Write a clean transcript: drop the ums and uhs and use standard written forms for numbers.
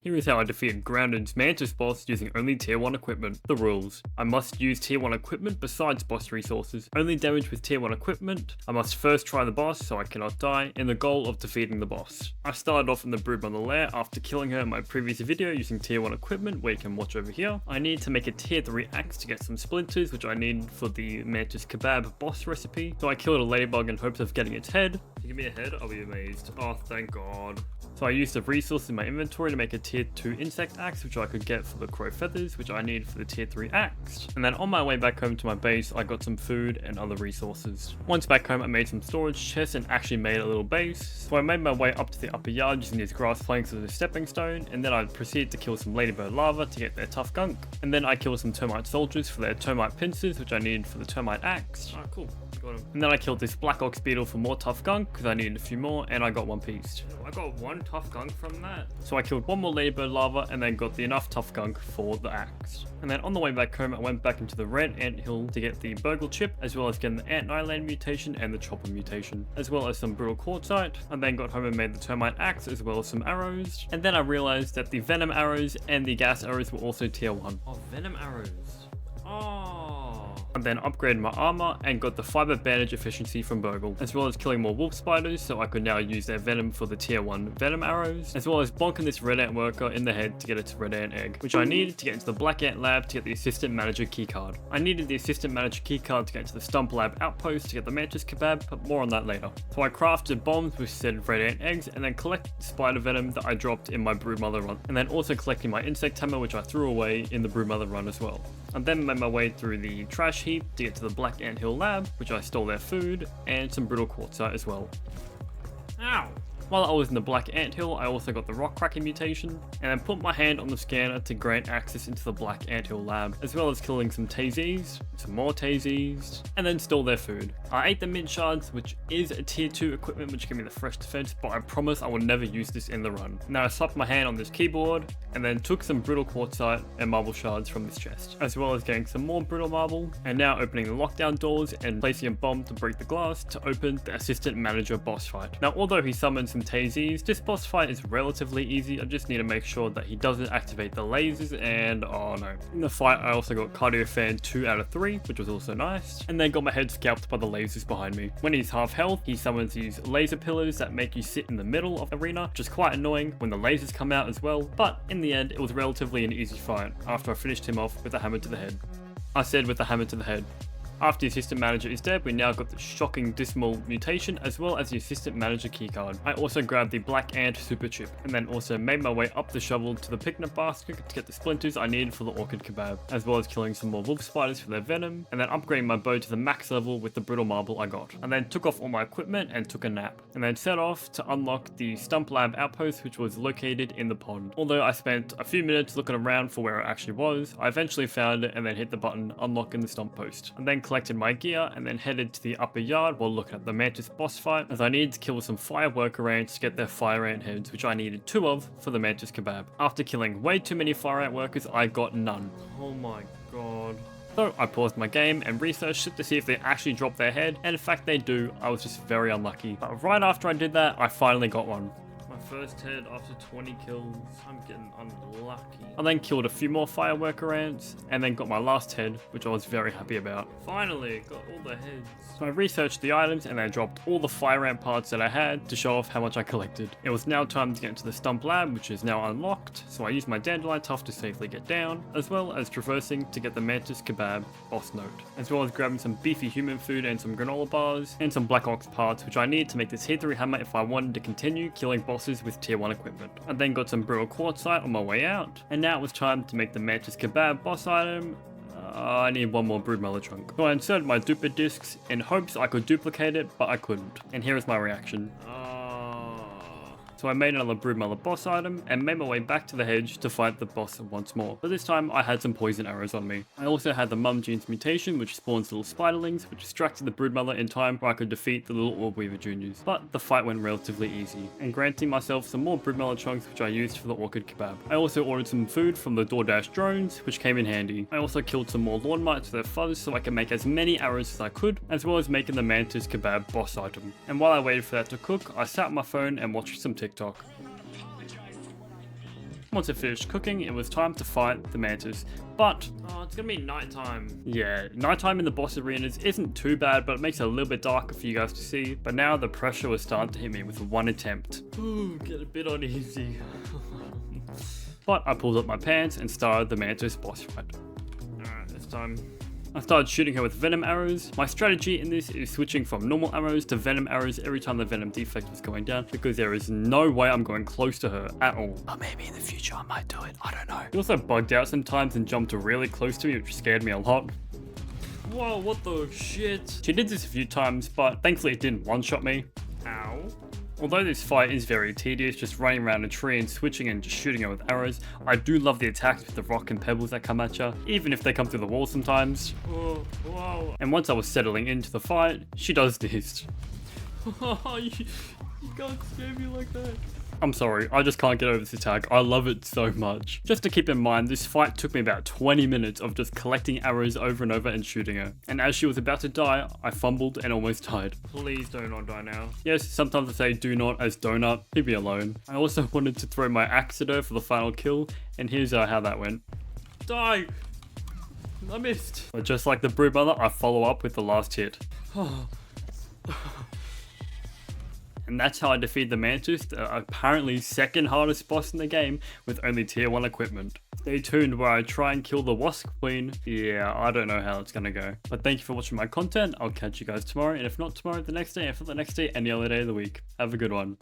Here is how I defeated Grounded's Mantis boss using only tier 1 equipment. The rules. I must use tier 1 equipment besides boss resources. Only damage with tier 1 equipment. I must first try the boss so I cannot die, in the goal of defeating the boss. I started off in the Broodmother lair after killing her in my previous video using tier 1 equipment, where you can watch over here. I need to make a tier 3 axe to get some splinters, which I need for the Mantis Kebab boss recipe. So I killed a ladybug in hopes of getting its head. If you give me a head, I'll be amazed. Oh, thank God. So I used the resource in my inventory to make a tier 2 insect axe, which I could get for the crow feathers, which I need for the tier 3 axe. And then on my way back home to my base, I got some food and other resources. Once back home, I made some storage chests and actually made a little base. So I made my way up to the upper yard using these grass planks as a stepping stone, and then I proceeded to kill some ladybird larvae to get their tough gunk. And then I killed some termite soldiers for their termite pincers, which I needed for the termite axe. Ah, cool. Got him. And then I killed this black ox beetle for more tough gunk because I needed a few more, and I got one piece. I got one tough gunk from that. So I killed one more ladybird larva and then got enough tough gunk for the axe. And then on the way back home, I went back into the red ant hill to get the burgle chip, as well as getting the ant nyland mutation and the chopper mutation, as well as some brutal quartzite. And then got home and made the termite axe as well as some arrows. And then I realized that the venom arrows and the gas arrows were also tier 1. Oh, venom arrows. Oh. And then upgraded my armor and got the fiber bandage efficiency from Burgle, as well as killing more wolf spiders so I could now use their venom for the tier 1 venom arrows, as well as bonking this red ant worker in the head to get its red ant egg, which I needed to get into the black ant lab to get the assistant manager keycard. I needed the assistant manager keycard to get into the stump lab outpost to get the mantis kebab, but more on that later. So I crafted bombs with said red ant eggs and then collected the spider venom that I dropped in my broodmother run, and then also collecting my insect hammer, which I threw away in the broodmother run as well. And then made my way through the trash heap to get to the Black Ant Hill lab, which I stole their food, and some brutal quartzite as well. Ow! While I was in the Black Ant Hill, I also got the rock cracking mutation, and then put my hand on the scanner to grant access into the Black Ant Hill lab, as well as killing some Tazes, some more Tazes, and then stole their food. I ate the mint shards, which is a tier 2 equipment which gave me the fresh defense, but I promise I will never use this in the run. Now I slapped my hand on this keyboard, and then took some brutal quartzite and marble shards from this chest, as well as getting some more brutal marble, and now opening the lockdown doors and placing a bomb to break the glass to open the assistant manager boss fight. Now although he summons some Tazes, this boss fight is relatively easy. I just need to make sure that he doesn't activate the lasers, and oh no. In the fight I also got Cardio Fan 2 out of 3, which was also nice, and then got my head scalped by the lasers behind me. When he's half health, he summons these laser pillars that make you sit in the middle of the arena, which is quite annoying when the lasers come out as well, but in the end it was relatively an easy fight after I finished him off with a hammer to the head. I said with a hammer to the head. After the assistant manager is dead, we now got the shocking dismal mutation as well as the assistant manager keycard. I also grabbed the black ant super chip and then also made my way up the shovel to the picnic basket to get the splinters I needed for the orchid kebab, as well as killing some more wolf spiders for their venom, and then upgrading my bow to the max level with the brittle marble I got. And then took off all my equipment and took a nap, and then set off to unlock the stump lab outpost, which was located in the pond. Although I spent a few minutes looking around for where it actually was, I eventually found it and then hit the button unlocking the stump post, and then collected my gear and then headed to the upper yard while looking at the mantis boss fight, as I needed to kill some fire worker ants to get their fire ant heads, which I needed 2 of for the mantis kebab. After killing way too many fire ant workers, I got none. Oh my god. So I paused my game and researched it to see if they actually drop their head, and in fact they do. I was just very unlucky. But right after I did that, I finally got one. First head after 20 kills. I'm getting unlucky. I then killed a few more fire worker ants and then got my last head, which I was very happy about. Finally, got all the heads. So I researched the items and I dropped all the fire ant parts that I had to show off how much I collected. It was now time to get into the stump lab, which is now unlocked, so I used my dandelion tuft to safely get down, as well as traversing to get the mantis kebab boss note, as well as grabbing some beefy human food and some granola bars and some black ox parts, which I need to make the tier 3 hammer if I wanted to continue killing bosses with tier 1 equipment. I then got some brutal quartzite on my way out, and now it was time to make the mantis kebab boss item. I need one more broodmother trunk. So I inserted my duper discs in hopes I could duplicate it, but I couldn't. And here is my reaction. So I made another broodmother boss item and made my way back to the hedge to fight the boss once more. But this time I had some poison arrows on me. I also had the mum genes mutation, which spawns little spiderlings, which distracted the broodmother in time where I could defeat the little orb weaver juniors. But the fight went relatively easy, and granting myself some more broodmother chunks which I used for the orchid kebab. I also ordered some food from the DoorDash drones, which came in handy. I also killed some more lawn mites for their fuzz so I could make as many arrows as I could, as well as making the mantis kebab boss item. And while I waited for that to cook, I sat on my phone and watched some TikTok. Once it finished cooking, it was time to fight the mantis. But, oh, it's gonna be nighttime. Yeah, nighttime in the boss arenas isn't too bad, but it makes it a little bit darker for you guys to see. But now the pressure was starting to hit me with one attempt. Ooh, get a bit uneasy. But I pulled up my pants and started the mantis boss fight. Alright, this time I started shooting her with venom arrows. My strategy in this is switching from normal arrows to venom arrows every time the venom defect was going down, because there is no way I'm going close to her at all. But maybe in the future I might do it, I don't know. She also bugged out sometimes and jumped really close to me, which scared me a lot. Whoa, what the shit? She did this a few times, but thankfully it didn't one-shot me. Ow. Although this fight is very tedious, just running around a tree and switching and just shooting her with arrows, I do love the attacks with the rock and pebbles that come at you, even if they come through the wall sometimes. Whoa, whoa. And once I was settling into the fight, she does this. You can't scare me like that. I'm sorry, I just can't get over this attack. I love it so much. Just to keep in mind, this fight took me about 20 minutes of just collecting arrows over and over and shooting her. And as she was about to die, I fumbled and almost died. Please do not die now. Yes, sometimes I say do not as donut. Leave me alone. I also wanted to throw my axe at her for the final kill, and here's how that went. Die! I missed. But just like the Brood Mother, I follow up with the last hit. And that's how I defeat the Mantis, the apparently second hardest boss in the game with only tier 1 equipment. Stay tuned where I try and kill the Wasp Queen. Yeah, I don't know how it's gonna go. But thank you for watching my content. I'll catch you guys tomorrow, and if not tomorrow, the next day, if not the next day, any other day of the week. Have a good one.